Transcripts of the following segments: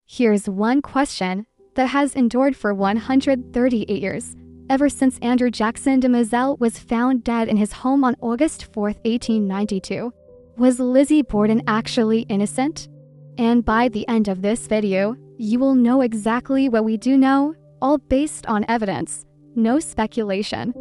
Here's one question that has endured for 138 years, ever since Andrew Jackson de Moselle was found dead in his home on August 4, 1892. Was Lizzie Borden actually innocent? And by the end of this video, you will know exactly what we do know, all based on evidence, no speculation.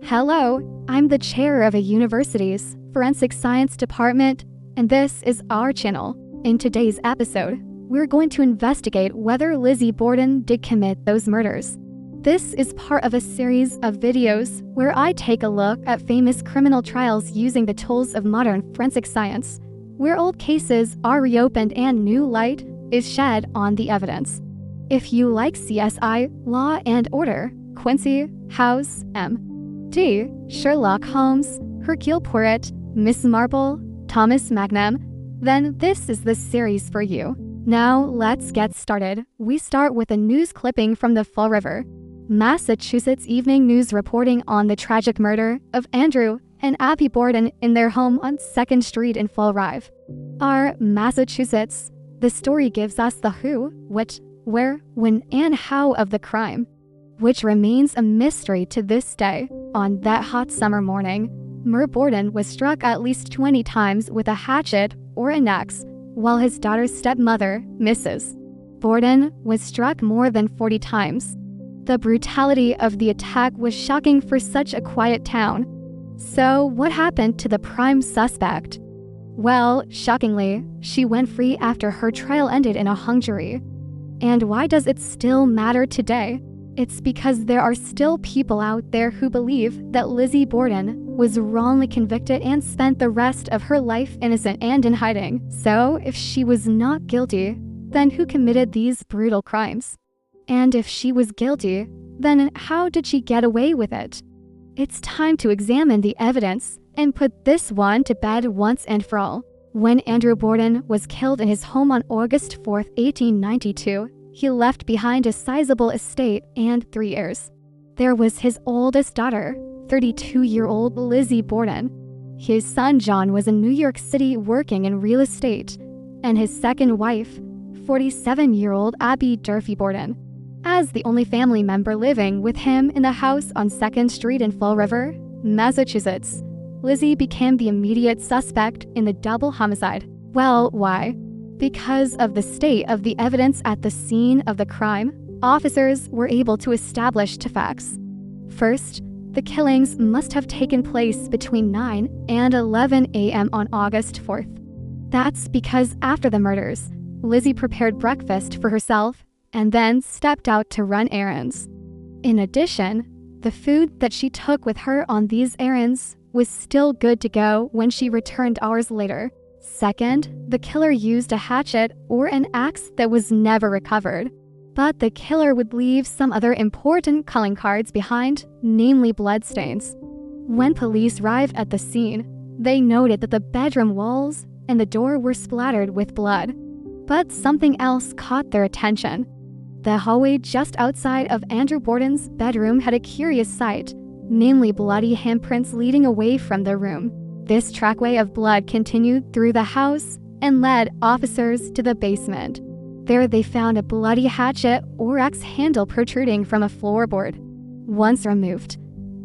Hello, I'm the chair of a university's forensic science department, and this is our channel. In today's episode, we're going to investigate whether Lizzie Borden did commit those murders. This is part of a series of videos where I take a look at famous criminal trials using the tools of modern forensic science, where old cases are reopened and new light is shed on the evidence. If you like CSI, Law and Order, Quincy, House, M.D., Sherlock Holmes, Hercule Poirot, Miss Marple, Thomas Magnum, then this is the series for you. Now let's get started. We start with a news clipping from the Fall River, Massachusetts Evening News reporting on the tragic murder of Andrew and Abby Borden in their home on 2nd Street in Fall River, Massachusetts. The story gives us the who, what, where, when, and how of the crime, which remains a mystery to this day. On that hot summer morning, Borden was struck at least 20 times with a hatchet or an axe, while his daughter's stepmother, Mrs. Borden, was struck more than 40 times. The brutality of the attack was shocking for such a quiet town. So, what happened to the prime suspect? Well, shockingly, she went free after her trial ended in a hung jury. And why does it still matter today? It's because there are still people out there who believe that Lizzie Borden was wrongly convicted and spent the rest of her life innocent and in hiding. So, if she was not guilty, then who committed these brutal crimes? And if she was guilty, then how did she get away with it? It's time to examine the evidence and put this one to bed once and for all. When Andrew Borden was killed in his home on August 4, 1892, he left behind a sizable estate and 3 heirs. There was his oldest daughter, 32-year-old Lizzie Borden. His son John was in New York City working in real estate, and his second wife, 47-year-old Abby Durfee Borden. As the only family member living with him in the house on 2nd Street in Fall River, Massachusetts, Lizzie became the immediate suspect in the double homicide. Well, why? Because of the state of the evidence at the scene of the crime, officers were able to establish two facts. First, the killings must have taken place between 9 and 11 a.m. on August 4th. That's because after the murders, Lizzie prepared breakfast for herself and then stepped out to run errands. In addition, the food that she took with her on these errands was still good to go when she returned hours later. Second, the killer used a hatchet or an axe that was never recovered. But the killer would leave some other important calling cards behind, namely bloodstains. When police arrived at the scene, they noted that the bedroom walls and the door were splattered with blood. But something else caught their attention. The hallway just outside of Andrew Borden's bedroom had a curious sight, namely bloody handprints leading away from the room. This trackway of blood continued through the house and led officers to the basement. There they found a bloody hatchet or axe handle protruding from a floorboard. Once removed,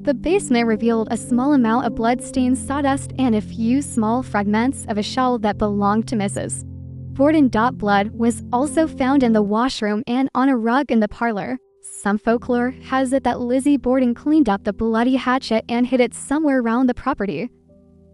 the basement revealed a small amount of blood-stained sawdust and a few small fragments of a shawl that belonged to Mrs. Borden. Blood was also found in the washroom and on a rug in the parlor. Some folklore has it that Lizzie Borden cleaned up the bloody hatchet and hid it somewhere around the property,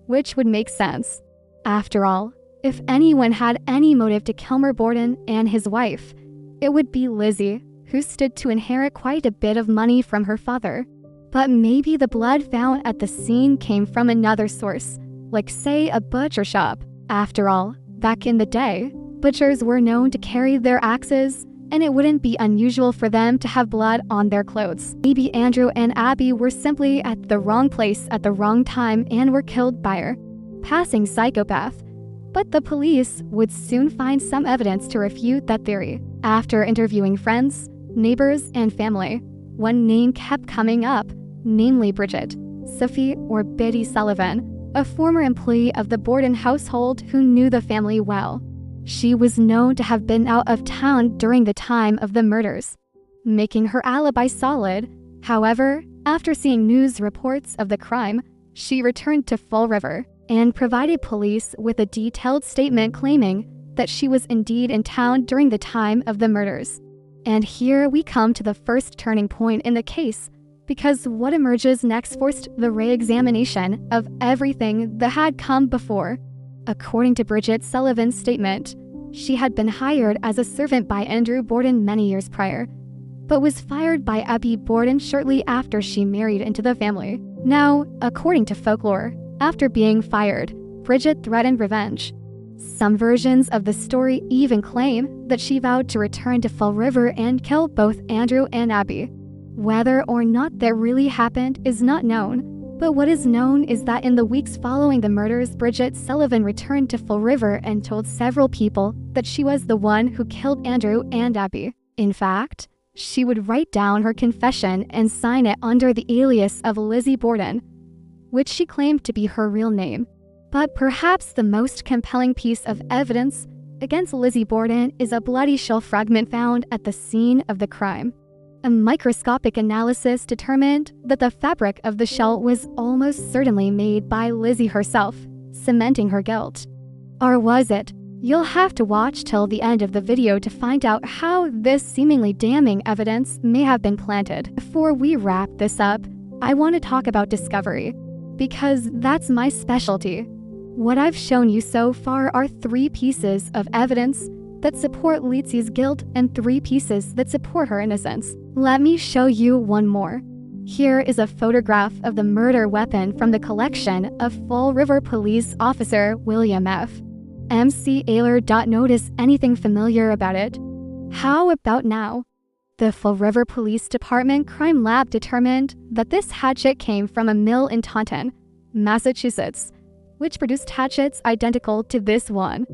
which would make sense. After all, if anyone had any motive to kill Borden and his wife, it would be Lizzie, who stood to inherit quite a bit of money from her father. But maybe the blood found at the scene came from another source, like say a butcher shop. After all, back in the day, butchers were known to carry their axes, and it wouldn't be unusual for them to have blood on their clothes. Maybe Andrew and Abby were simply at the wrong place at the wrong time and were killed by a passing psychopath. But the police would soon find some evidence to refute that theory. After interviewing friends, neighbors, and family, one name kept coming up, namely Bridget Sophie or Biddy Sullivan, a former employee of the Borden household who knew the family well. She was known to have been out of town during the time of the murders, making her alibi solid. However, after seeing news reports of the crime, she returned to Fall River and provided police with a detailed statement claiming that she was indeed in town during the time of the murders. And here we come to the first turning point in the case, because what emerges next forced the re-examination of everything that had come before. According to Bridget Sullivan's statement, she had been hired as a servant by Andrew Borden many years prior, but was fired by Abby Borden shortly after she married into the family. Now, according to folklore, after being fired, Bridget threatened revenge. Some versions of the story even claim that she vowed to return to Fall River and kill both Andrew and Abby. Whether or not that really happened is not known, but what is known is that in the weeks following the murders, Bridget Sullivan returned to Fall River and told several people that she was the one who killed Andrew and Abby. In fact, she would write down her confession and sign it under the alias of Lizzie Borden, which she claimed to be her real name. But perhaps the most compelling piece of evidence against Lizzie Borden is a bloody shell fragment found at the scene of the crime. A microscopic analysis determined that the fabric of the shell was almost certainly made by Lizzie herself, cementing her guilt. Or was it? You'll have to watch till the end of the video to find out how this seemingly damning evidence may have been planted. Before we wrap this up, I want to talk about discovery, because that's my specialty. What I've shown you so far are 3 pieces of evidence that support Lizzie's guilt and 3 pieces that support her innocence. Let me show you one more. Here is a photograph of the murder weapon from the collection of Fall River Police Officer William F. MC Ayler. Notice anything familiar about it? How about now? The Fall River Police Department Crime Lab determined that this hatchet came from a mill in Taunton, Massachusetts, which produced hatchets identical to this one.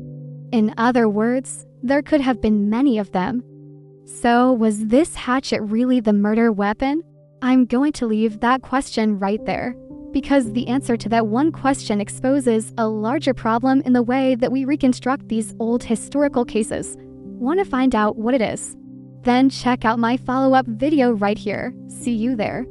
In other words, there could have been many of them. So was this hatchet really the murder weapon? I'm going to leave that question right there, because the answer to that one question exposes a larger problem in the way that we reconstruct these old historical cases. Want to find out what it is? Then check out my follow-up video right here. See you there.